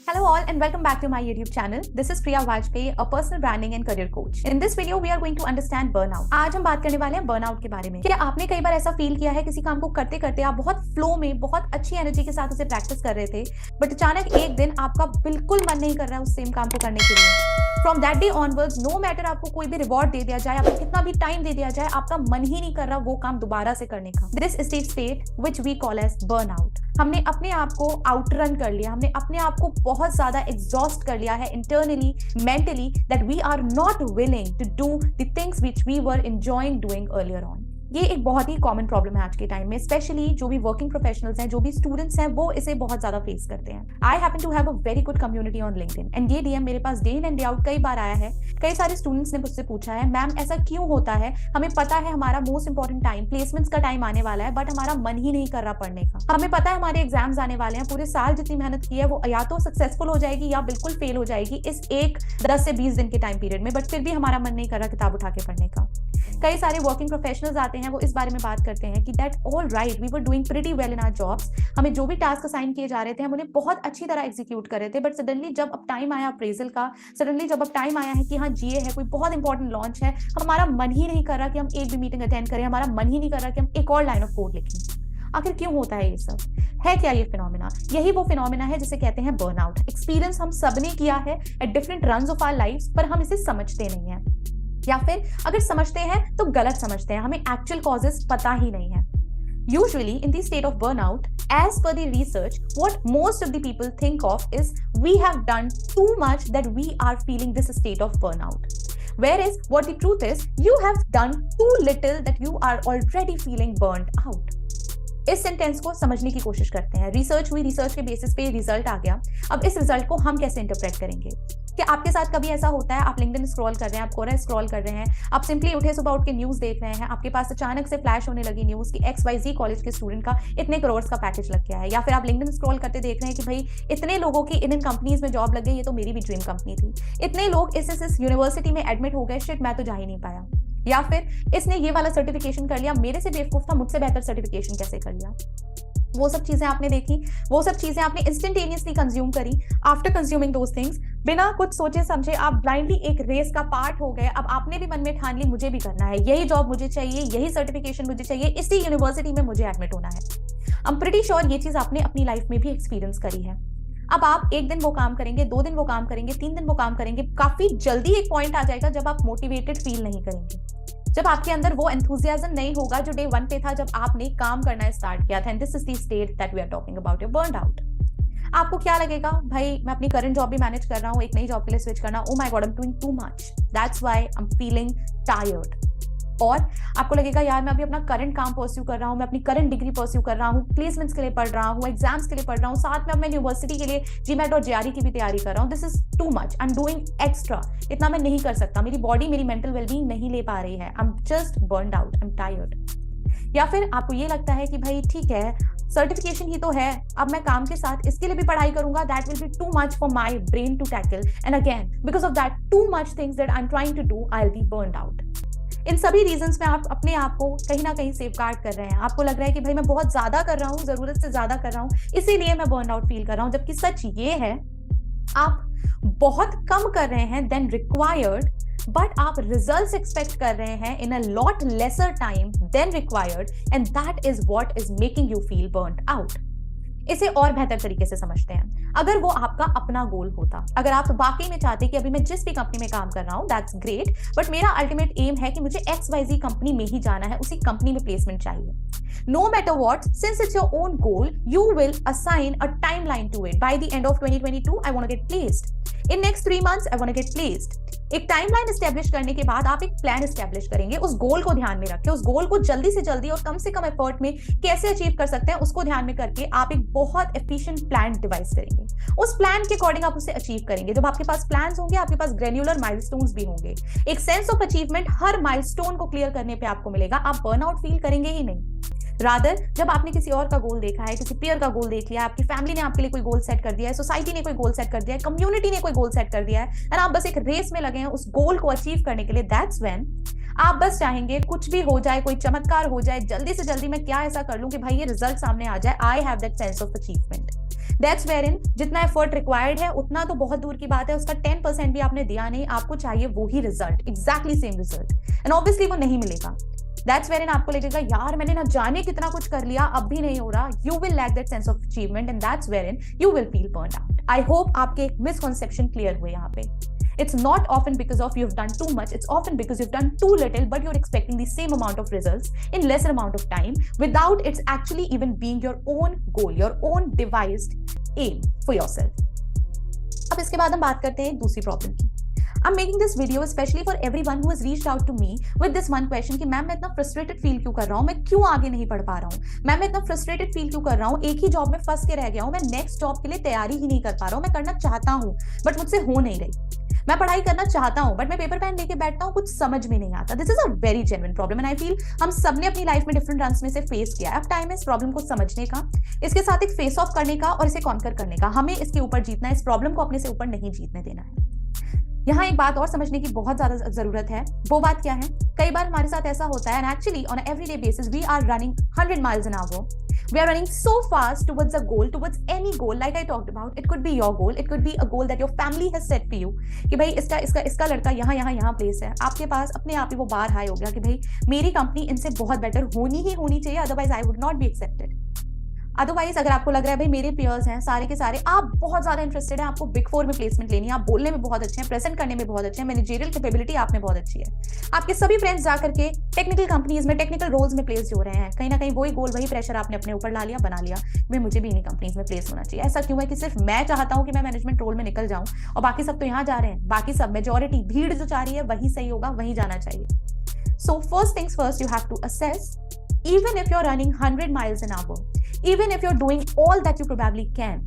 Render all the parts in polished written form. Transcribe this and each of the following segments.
Hello all and welcome back to my YouTube channel. This is Priya Vajpayee, a personal branding and career coach. In this video we are going to understand burnout. आज हम बात करने वाले हैं burnout के बारे में। क्या आपने कई बार ऐसा फील किया है किसी काम को करते करते आप बहुत फ्लो में बहुत अच्छी एनर्जी के साथ उसे प्रैक्टिस कर रहे थे, बट अचानक एक दिन आपका बिल्कुल मन नहीं कर रहा है उस सेम काम को करने के लिए। From that day onwards, no matter आपको कोई भी रिवॉर्ड दे दिया जाए, आपको कितना भी टाइम दे दिया जाए, आपका मन ही नहीं कर रहा वो काम दोबारा से करने का। This is the state which we call as burnout. हमने अपने आप को आउटरन कर लिया, हमने अपने आप को बहुत ज्यादा एग्जॉस्ट कर लिया है internally, mentally, that we are not willing to do the things which we were enjoying doing earlier on. ये एक बहुत ही कॉमन प्रॉब्लम है आज के टाइम में, स्पेशली जो भी वर्किंग प्रोफेशनल्स हैं, जो भी स्टूडेंट्स हैं, वो इसे बहुत ज्यादा फेस करते हैं। I happen to have a very good community on LinkedIn and ये डीएम मेरे पास day in and day out कई बार आया है। कई सारे स्टूडेंट्स ने मुझसे पूछा है, मैम ऐसा क्यों होता है, हमें पता है हमारा मोस्ट इंपॉर्टेंट टाइम प्लेसमेंट्स का टाइम आने वाला है, बट हमारा मन ही नहीं कर रहा पढ़ने का। हमें पता है हमारे एग्जाम्स आने वाले हैं, पूरे साल जितनी मेहनत की है वो या तो सक्सेसफुल हो जाएगी या बिल्कुल फेल हो जाएगी इस एक 10 से 20 दिन के टाइम पीरियड में, बट फिर भी हमारा मन नहीं कर रहा किताब उठा के पढ़ने का। कई सारे वर्किंग प्रोफेशनल्स आते हैं, वो इस बारे में बात करते हैं कि that all right, we were doing pretty well in our jobs, हमें जो भी टास्क असाइन किए जा रहे थे हम उन्हें बहुत अच्छी तरह एग्जीक्यूट कर रहे थे, बट सडनली जब अब टाइम आया अप्रेजल का, सडनली जब अब टाइम आया है कि हाँ जीए है, कोई बहुत इंपॉर्टेंट लॉन्च है, हमारा मन ही नहीं कर रहा कि हम एक भी मीटिंग अटेंड करें, हमारा मन ही नहीं कर रहा कि हम एक और लाइन ऑफ कोड लिखें। आखिर क्यों होता है ये सब? है क्या ये फिनोमिना? यही वो फिनोमिना है जिसे कहते हैं बर्नआउट। एक्सपीरियंस हम सबने किया है at different runs of our lifes, पर हम इसे समझते नहीं है, या फिर अगर समझते हैं तो गलत समझते हैं, हमें एक्चुअल कॉजेस पता ही नहीं है। Usually in the state of burnout, as per the research, what most of the people think of is we have done too much that we are feeling this state of burnout. Whereas what the truth is, you have done too little that you are already feeling burnt out. इस sentence को समझने की कोशिश करते हैं। Research हुई, research के basis पे रिजल्ट आ गया। अब इस रिजल्ट को हम कैसे इंटरप्रेट करेंगे? क्या आपके साथ कभी ऐसा होता है, आप लिंक्डइन स्क्रॉल कर रहे हैं, आप कोरा स्क्रॉल कर रहे हैं, आप सिंपली उठे सुबह उठ के न्यूज देख रहे हैं, आपके पास अचानक से फ्लैश होने लगी न्यूज कि XYZ कॉलेज के स्टूडेंट का इतने करोड़ का पैकेज लग गया है, या फिर आप लिंक्डइन स्क्रॉल करते देख रहे हैं कि भाई इतने लोगों की इन कंपनीज में जॉब लग गई, ये तो मेरी भी ड्रीम कंपनी थी, इतने लोग इस यूनिवर्सिटी में एडमिट हो गए, शिट मैं तो जा ही नहीं पाया, या फिर इसने ये वाला सर्टिफिकेशन कर लिया, मेरे से बेवकूफ था, मुझसे बेहतर सर्टिफिकेशन कैसे कर लिया। वो सब चीजें आपने देखी, वो सब चीजें आपने इंस्टेंटेनियसली कंज्यूम करी। आफ्टर कंज्यूमिंग दोस थिंग्स, बिना कुछ सोचे समझे आप ब्लाइंडली एक रेस का पार्ट हो गए। अब आपने भी मन में ठान ली मुझे भी करना है, यही जॉब मुझे चाहिए, यही सर्टिफिकेशन मुझे चाहिए, इसी यूनिवर्सिटी में मुझे एडमिट होना है। आई एम प्रीटी श्योर ये चीज आपने अपनी लाइफ में भी एक्सपीरियंस करी है। अब आप एक दिन वो काम करेंगे, 2 दिन वो काम करेंगे, 3 दिन वो काम करेंगे, काफी जल्दी एक पॉइंट आ जाएगा जब आप मोटिवेटेड फील नहीं करेंगे, जब आपके अंदर वो एंथुसियाज्म नहीं होगा जो डे 1 पे था जब आपने काम करना स्टार्ट किया था। And this is the state that we are talking about, your burned out. आपको क्या लगेगा, भाई मैं अपनी करंट जॉब भी मैनेज कर रहा हूँ, एक नई जॉब के लिए स्विच करना, oh my God I am doing too much, that's why I am feeling tired. और आपको लगेगा यार मैं अभी अपना करंट काम परस्यू कर रहा हूँ, मैं अपनी करंट डिग्री परस्यू कर रहा हूँ, प्लेसमेंट्स के लिए पढ़ रहा हूँ, एग्जाम्स के लिए पढ़ रहा हूँ, साथ में अब मैं यूनिवर्सिटी के लिए GMAT और JRE की भी तैयारी कर रहा हूँ। This is too much, I am doing extra, इतना मैं नहीं कर सकता, मेरी बॉडी मेरी मेंटल वेलबींग नहीं ले पा रही है, I am just burned out, I am tired. या फिर आपको ये लगता है कि भाई ठीक है सर्टिफिकेशन ही तो है, अब मैं काम के साथ इसके लिए भी पढ़ाई करूंगा, that will be too much for my brain to tackle, and again because of that too much things that I am trying to do, I will be burned out. इन सभी रीजंस में आप अपने आप को कहीं ना कहीं सेफगार्ड कर रहे हैं। आपको लग रहा है कि भाई मैं बहुत ज्यादा कर रहा हूँ, जरूरत से ज्यादा कर रहा हूँ, इसीलिए मैं बर्नआउट फील कर रहा हूँ, जबकि सच ये है आप बहुत कम कर रहे हैं देन रिक्वायर्ड, बट आप रिजल्ट्स एक्सपेक्ट कर रहे हैं in a lot lesser time then required, and that is what is making you feel burned out. इसे और बेहतर तरीके से समझते हैं। अगर वो आपका अपना गोल होता, अगर आप वाकई में चाहते कि अभी मैं जिस भी कंपनी में काम कर रहा हूं दैट्स ग्रेट, बट मेरा अल्टीमेट एम है कि मुझे XYZ कंपनी में ही जाना है, उसी कंपनी में प्लेसमेंट चाहिए, no matter what, since it's your own goal, you will assign a timeline to it. By the end of 2022 I want to get placed, in next 3 months I want to get placed। एक timeline establish करने के बाद आप एक plan establish करेंगे, उस गोल को ध्यान में रखें, उस गोल को जल्दी से जल्दी और कम से कम एफर्ट में कैसे अचीव कर सकते हैं उसको ध्यान में करके आप एक बहुत एफिशिएंट प्लान डिवाइस करेंगे। उस प्लान के अकॉर्डिंग आप उसे अचीव करेंगे। जब आपके पास प्लान्स होंगे आपके पास ग्रेन्युलर माइलस्टोन्स भी होंगे, एक sense of achievement her milestone को क्लियर करने पे आपको मिलेगा, आप बर्नआउट फील करेंगे ही नहीं। रादर जब आपने किसी और का गोल देखा है, किसी पीयर का गोल देख लिया, आपकी फैमिली ने आपके लिए कोई गोल सेट कर दिया है, सोसाइटी ने कोई गोल सेट कर दिया है, कम्युनिटी ने कोई गोल सेट कर दिया है, एंड आप बस एक रेस में लगे हैं उस गोल को अचीव करने के लिए, दैट्स व्हेन आप बस चाहेंगे कुछ भी हो जाए, कोई चमत्कार हो जाए, जल्दी से जल्दी मैं क्या ऐसा कर लूं कि भाई ये रिजल्ट सामने आ जाए, I have that sense of achievement. That's where in जितना एफर्ट रिक्वायर्ड है उतना तो बहुत दूर की बात है, उसका 10% भी आपने दिया नहीं, आपको चाहिए वो ही result, exactly same result, and obviously वो नहीं मिलेगा। दैट्स वेयर इन आपको लगेगा यार मैंने ना जाने कितना कुछ कर लिया, अब भी नहीं हो रहा, you will lack that sense of achievement and that's where in you will feel burned out. I hope आपके मिसकॉन्सेप्शन क्लियर हुए यहाँ पे। It's not often because of you've done too much, it's often because you've done too little, but you're expecting the same amount of results in lesser amount of time without it's actually even being your own goal, your own devised aim for yourself. अब इसके बाद हम बात करते हैं दूसरी problem की। I'm making this video especially for everyone who has reached out to me with this one question कि मैम मैं इतना frustrated feel क्यों कर रहा हूँ, मैं क्यों आगे नहीं पढ़ पा रहा हूँ, मैम मैं इतना frustrated feel क्यों कर रहा हूँ, एक ही जॉब में फंस के रह गया हूँ, मैं नेक्स्ट जॉब के लिए तैयारी ही नहीं कर पा रहा हूँ, मैं करना चाहता हूँ बट मुझसे हो नहीं रही, मैं पढ़ाई करना चाहता हूं बट मैं पेपर पेन लेके बैठता हूं, कुछ समझ में नहीं आता। This is a very genuine problem and I feel हम सबने अपनी लाइफ में डिफरेंट रन्स में से फेस किया है। अब टाइम है इस प्रॉब्लम को समझने का, इसके साथ एक फेस ऑफ करने का और इसे कॉन्कर करने का। हमें इसके ऊपर जीतना है, इस प्रॉब्लम को अपने से ऊपर नहीं जीतने देना है। यहाँ एक बात और समझने की बहुत ज्यादा जरूरत है। वो बात क्या है, कई बार हमारे साथ ऐसा होता है and actually on everyday basis we are running 100 miles an hour. We are running so fast towards a goal, towards any goal, like I talked about. It could be your goal, it could be a goal that your family has set for you. कि भाई इसका लड़का यहाँ place है, आपके पास अपने आप ही वो बार हाई हो गया कि भाई मेरी कंपनी इनसे बहुत बेटर होनी चाहिए, otherwise I would not be accepted. Otherwise अगर आपको लग रहा है भाई मेरे पेयर्स हैं सारे के सारे, आप बहुत ज्यादा इंटरेस्टेड है, आपको बिग 4 में प्लेसमेंट लेनी है, आप बोलने में बहुत अच्छे हैं, प्रेजेंट करने में बहुत अच्छे हैं, मैनेजरियल कैपेबिलिटी आप में बहुत अच्छी है, आपके सभी फ्रेंड्स जाकर के टेक्निकल कंपनीज में टेक्निकल रोल्स में प्लेस हो रहे हैं, कहीं ना कहीं वही गोल वही प्रेशर आपने अपने ऊपर ला लिया, बना लिया भाई मुझे भी इन्हीं कंपनीज में प्लेस होना चाहिए। ऐसा क्यों है कि सिर्फ मैं चाहता हूं कि मैं मैनेजमेंट रोल में निकल जाऊं और बाकी सब तो यहाँ जा रहे हैं, बाकी सब मेजॉरिटी भीड़ जो चाह रही है वही सही होगा, वही जाना चाहिए। So first things first, you have to assess even if you're running 100 miles an hour, even if you're doing all that you probably can,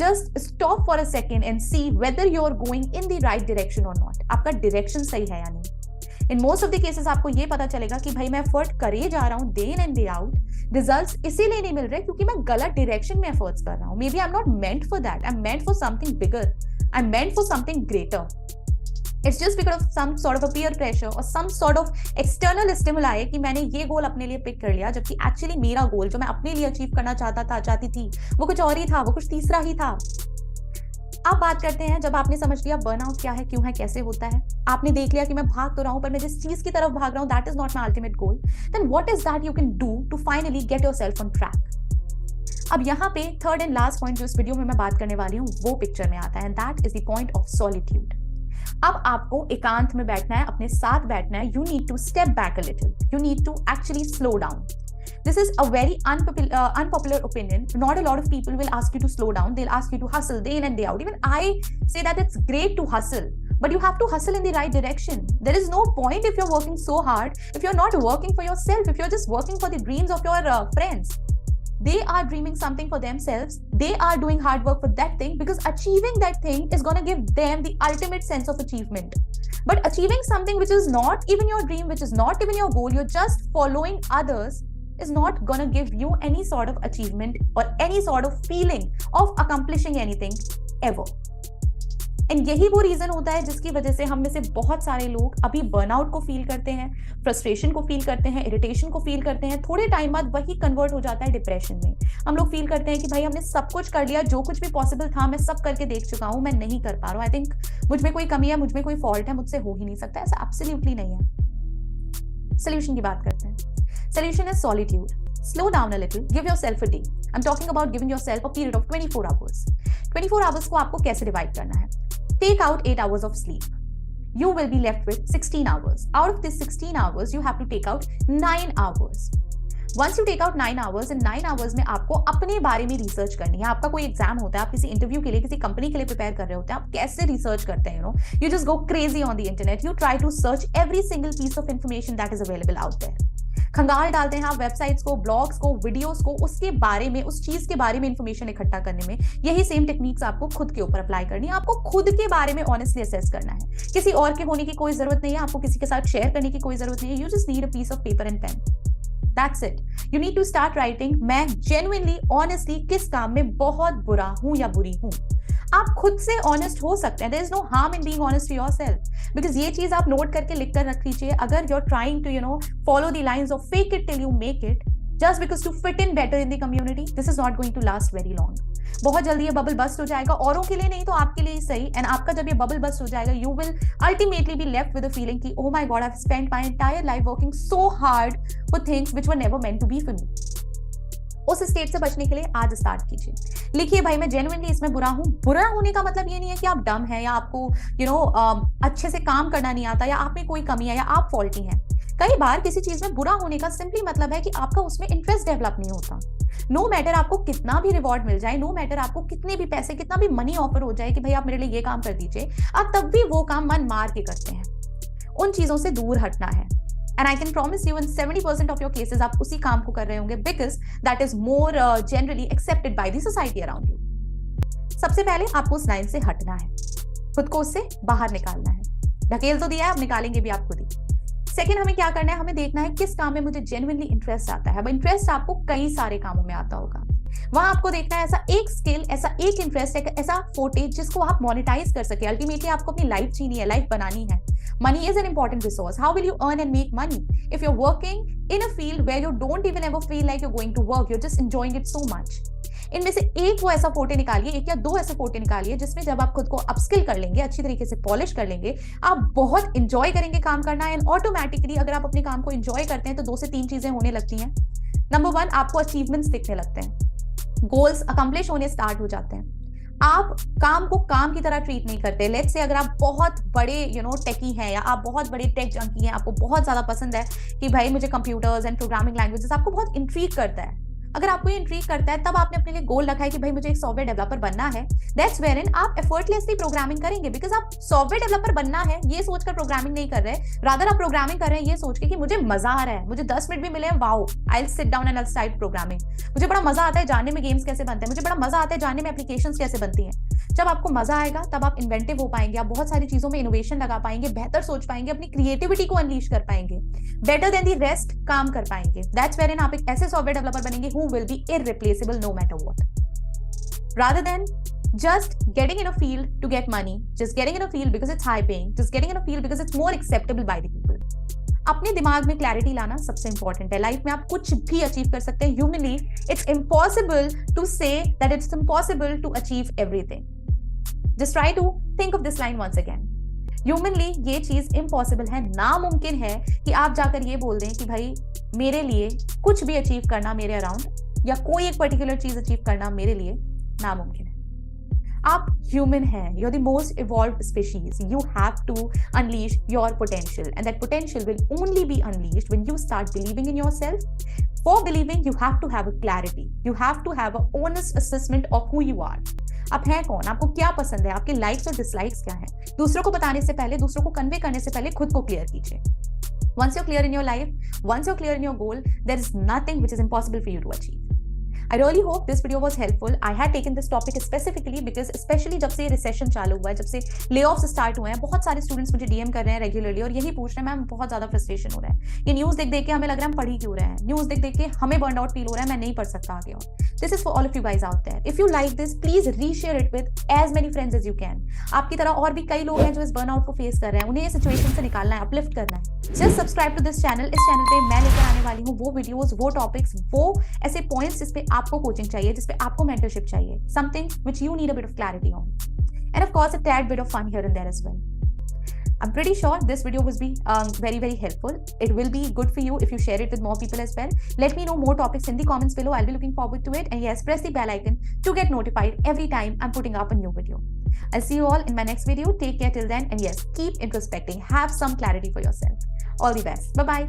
just stop for a second and see whether you're going in the right direction or not. आपका direction सही है या नहीं। In most of the cases आपको ये पता चलेगा कि भाई मैं एफर्ट करे जा रहा हूँ day in and day out, results इसीलिए नहीं मिल रहे क्योंकि मैं गलत डायरेक्शन में एफर्ट्स कर रहा हूँ। Maybe I'm not meant for that. I'm meant for something bigger. I'm meant for something greater. It's just because of some sort of a peer pressure or some sort of external stimuli कि मैंने ये गोल अपने लिए pick कर लिया, जबकि actually मेरा गोल जो मैं अपने लिए अचीव करना चाहती थी वो कुछ और ही था, वो कुछ तीसरा ही था। अब बात करते हैं, जब आपने समझ लिया बर्नआउट क्या है, क्यों है, कैसे होता है, आपने देख लिया कि मैं भाग तो रहा हूं पर मैं जिस चीज की तरफ भाग रहा हूं that is not my ultimate goal, then what is that you can do to finally get yourself on track. अब यहाँ पे थर्ड एंड लास्ट पॉइंट जो इस वीडियो में मैं बात करने वाली हूँ वो पिक्चर में आता है and that is the point of solitude. अब आपको एकांत में बैठना है, अपने साथ बैठना है, you need to step back a little, you need to actually slow down. This is a very unpopular opinion. Not a lot of people will ask you to slow down. They'll ask you to hustle day in and day out. Even I say that it's great to hustle, but you have to hustle in the right direction. There is no point if you're working so hard, if you're not working for yourself, if you're just working for the dreams of your friends. They are dreaming something for themselves. They are doing hard work for that thing because achieving that thing is going to give them the ultimate sense of achievement. But achieving something which is not even your dream, which is not even your goal, you're just following others, is not gonna give you any sort of achievement or any sort of feeling of accomplishing anything ever. And यही वो reason होता है जिसकी वजह से हम में से बहुत सारे लोग अभी बर्नआउट को फील करते हैं, फ्रस्ट्रेशन को फील करते हैं, इरिटेशन को फील करते हैं, थोड़े टाइम बाद वही कन्वर्ट हो जाता है डिप्रेशन में। हम लोग फील करते हैं कि भाई हमने सब कुछ कर लिया, जो कुछ भी पॉसिबल था मैं सब करके देख चुका हूँ, मैं नहीं कर पा रहा हूँ, आई थिंक मुझ में कोई कमी है, मुझ में कोई फॉल्ट है, मुझसे हो ही नहीं सकता। ऐसा एब्सोल्युटली नहीं है। सोल्यूशन की बात करते हैं। Solution is solitude. Slow down a little. Give yourself a day. I'm talking about giving yourself a period of 24 hours. 24 hours को आपको कैसे divide करना है? Take out 8 hours of sleep. You will be left with 16 hours. Out of this 16 hours, you have to take out 9 hours. Once you take out 9 hours, in 9 hours में आपको अपने बारे में रिसर्च करनी है। आपका कोई एग्जाम होता है, आप किसी इंटरव्यू के लिए, किसी कंपनी के लिए प्रिपेयर कर रहे होते हैं, आप कैसे रिसर्च करते हैं? You just go crazy on the internet. You try to search every single piece of information that is available out there. खंगाल डालते हैं आप वेबसाइट्स को, ब्लॉग्स को, वीडियोस को, उसके बारे में, उस चीज के बारे में इंफॉर्मेशन इकट्ठा करने में यही सेम टेक्निक्स आपको खुद के ऊपर अप्लाई करनी है। आपको खुद के बारे में ऑनेस्टली असेस करना है। किसी और के होने की कोई जरूरत नहीं है, आपको किसी के साथ शेयर करने की कोई जरूरत नहीं है। You just need a piece of paper and pen, that's it. You need to start writing, मैं जेन्युइनली ऑनेस्टली किस काम में बहुत बुरा हूं या बुरी हूं। आप खुद से ऑनेस्ट हो सकते हैं। There is no harm in being honest to yourself, because ये चीज आप नोट करके लिख कर रख लीजिए। अगर you are trying to follow the lines of fake it till you make it, just because to fit in better in the community, this is not going to last very long. बहुत जल्दी ये bubble burst हो जाएगा, औरों के लिए नहीं तो आपके लिए ही सही। एंड आपका जब ये बबल बस्ट हो जाएगा, you will ultimately be left with a feeling कि oh my God, I have spent my entire life working so hard for things which were never meant to be for me. उस state से बचने के लिए आज start कीजिए। लिखिए भाई मैं जेन्युइनली इसमें बुरा हूं। बुरा होने का मतलब ये नहीं है कि आप डम है या आपको अच्छे से काम करना नहीं आता या आप में कोई कमी है या आप फॉल्टी हैं। कई बार किसी चीज में बुरा होने का सिंपली मतलब है कि आपका उसमें इंटरेस्ट डेवलप नहीं होता। नो मैटर आपको कितना भी रिवॉर्ड मिल जाए, नो मैटर आपको कितने भी पैसे, कितना भी मनी ऑफर हो जाए कि भाई आप मेरे लिए ये काम कर दीजिए, आप तब भी वो काम मन मार के करते हैं। उन चीजों से दूर हटना है। And I can promise you in 70% of your cases आप उसी काम को कर रहे होंगे because that is more generally accepted by the society around you. सबसे पहले आपको उस लाइन से हटना है, खुद को उससे बाहर निकालना है। ढकेल तो दिया है, अब निकालेंगे भी आप खुद ही। सेकेंड, हमें क्या करना है, हमें देखना है किस काम में मुझे जेन्युइनली इंटरेस्ट आता है। अब इंटरेस्ट आपको कई सारे कामों में आता होगा, वहां आपको देखना है ऐसा एक स्किल, ऐसा एक इंटरेस्ट, ऐसा फोटेज जिसको आप मोनेटाइज कर सके। अल्टीमेटली आपको अपनी लाइफ जीनी है, लाइफ बनानी है। Money is an important resource. How will you earn and make money? If you're working in a field where you don't even ever feel like you're going to work, you're just enjoying it so much. इनमें से एक वो ऐसा फोटे निकालिए, एक या दो ऐसे फोटे निकालिए जिसमें जब आप खुद को अपस्किल कर लेंगे, अच्छी तरीके से पॉलिश कर लेंगे, आप बहुत इंजॉय करेंगे काम करना। एंड ऑटोमेटिकली अगर आप अपने काम को इंजॉय करते हैं तो 2 से 3 चीजें होने लगती हैं। नंबर 1, आपको अचीवमेंट्स दिखने लगते हैं, गोल्स अकम्प्लिश होने स्टार्ट हो जाते हैं। आप काम को काम की तरह ट्रीट नहीं करते। लेट्स से अगर आप बहुत बड़े टेकी हैं या आप बहुत बड़े टेक जंकी हैं, आपको बहुत ज्यादा पसंद है कि भाई मुझे कंप्यूटर्स एंड प्रोग्रामिंग लैंग्वेजेस, आपको बहुत इंट्रीग करता है। अगर आपको ये इंट्रीग करता है तब आपने अपने लिए गोल रखा है कि भाई मुझे एक सॉफ्टवेयर डेवलपर बनना है। दैट्स वेयरइन आप एफर्टलेसली प्रोग्रामिंग करेंगे बिकॉज आप सॉफ्टवेयर डेवलपर बनना है ये सोचकर प्रोग्रामिंग नहीं कर रहे, रादर आप प्रोग्रामिंग कर रहे हैं ये सोच के कि मुझे मजा आ रहा है, मुझे 10 मिनट भी मिले हैं, wow, I will sit down and I will start programming. मुझे बड़ा मजा आता है जानने में गेम्स कैसे बनते हैं, मुझे बड़ा मजा आता है जानने में एप्लीकेशंस कैसे बनती हैं। जब आपको मजा आएगा तब आप इन्वेंटिव हो पाएंगे, आप बहुत सारी चीजों में इनोवेशन लगा पाएंगे, बेहतर सोच पाएंगे, अपनी क्रिएटिविटी को अनलीश कर पाएंगे, बेटर देन द रेस्ट काम कर पाएंगे। दैट्स वेयरइन आप एक ऐसे सॉफ्टवेयर डेवलपर बनेंगे who will be irreplaceable no matter what, rather than just getting in a field to get money, just getting in a field because it's high paying, just getting in a field because it's more acceptable by the people. अपने दिमाग में clarity लाना सबसे important है। Life में आप कुछ भी अचीव कर सकते हैं। Humanly it's impossible to say that it's impossible to achieve everything. Just try to think of this line once again. Humanly ये चीज इम्पॉसिबल है, नामुमकिन है कि आप जाकर ये बोल दें कि भाई मेरे लिए कुछ भी अचीव करना मेरे अराउंड या कोई एक पर्टिकुलर चीज अचीव करना मेरे लिए नामुमकिन है। आप ह्यूमन हैं, you're the most evolved species. You have to unleash your potential, and that potential will only be unleashed when you start believing in yourself. For believing, you have to have a clarity. You have to have an honest assessment of who you are. आप हैं कौन, आपको क्या पसंद है, आपके likes और dislikes क्या हैं। दूसरों को बताने से पहले, दूसरों को कन्वे करने से पहले खुद को क्लियर कीजिए। Once you're clear in your life, once you're clear in your goal, there is nothing which is impossible for you to achieve. I really hope this video was helpful. I had taken this topic specifically because especially जब से recession चालू हुआ है, जब से layoffs start हुए हैं, बहुत सारे स्टूडेंट्स मुझे डीएम कर रहे हैं रेगुलरली और यही पूछ रहे हैं मैम बहुत ज्यादा फ्रस्ट्रेशन हो रहा है, ये न्यूज देख देख के हमें लग रहा है हम पढ़ ही क्यों रहे हैं, न्यूज देख देख के हमें बर्न आउट फील हो रहा है, मैं नहीं पढ़ सकता आगे और। This is for all of you guys out there. If you like this, please reshare it with as many friends as you can. आपकी तरह और भी कई लोग हैं जो इस बर्नआउट को फेस कर रहे हैं, उन्हें ये सिचुएशन से निकालना है, अपलिफ्ट करना है। Just subscribe to this channel. इस चैनल पे मैं लेकर आने वाली हूँ वो वीडियोस, वो टॉपिक्स, वो ऐसे पॉइंट्स जिस पे आपको कोचिंग चाहिए, जिस पे आपको मेंटरशिप चाहिए, something which you need a bit of clarity on, and of course a tad bit of fun here and there as well. I'm pretty sure this video will be very helpful. It will be good for you if you share it with more people as well. Let me know more topics in the comments below. I'll be looking forward to it. And yes, press the bell icon to get notified every time I'm putting up a new video. I'll see you all in my next video. Take care till then. And yes, keep introspecting. Have some clarity for yourself. All the best. Bye-bye.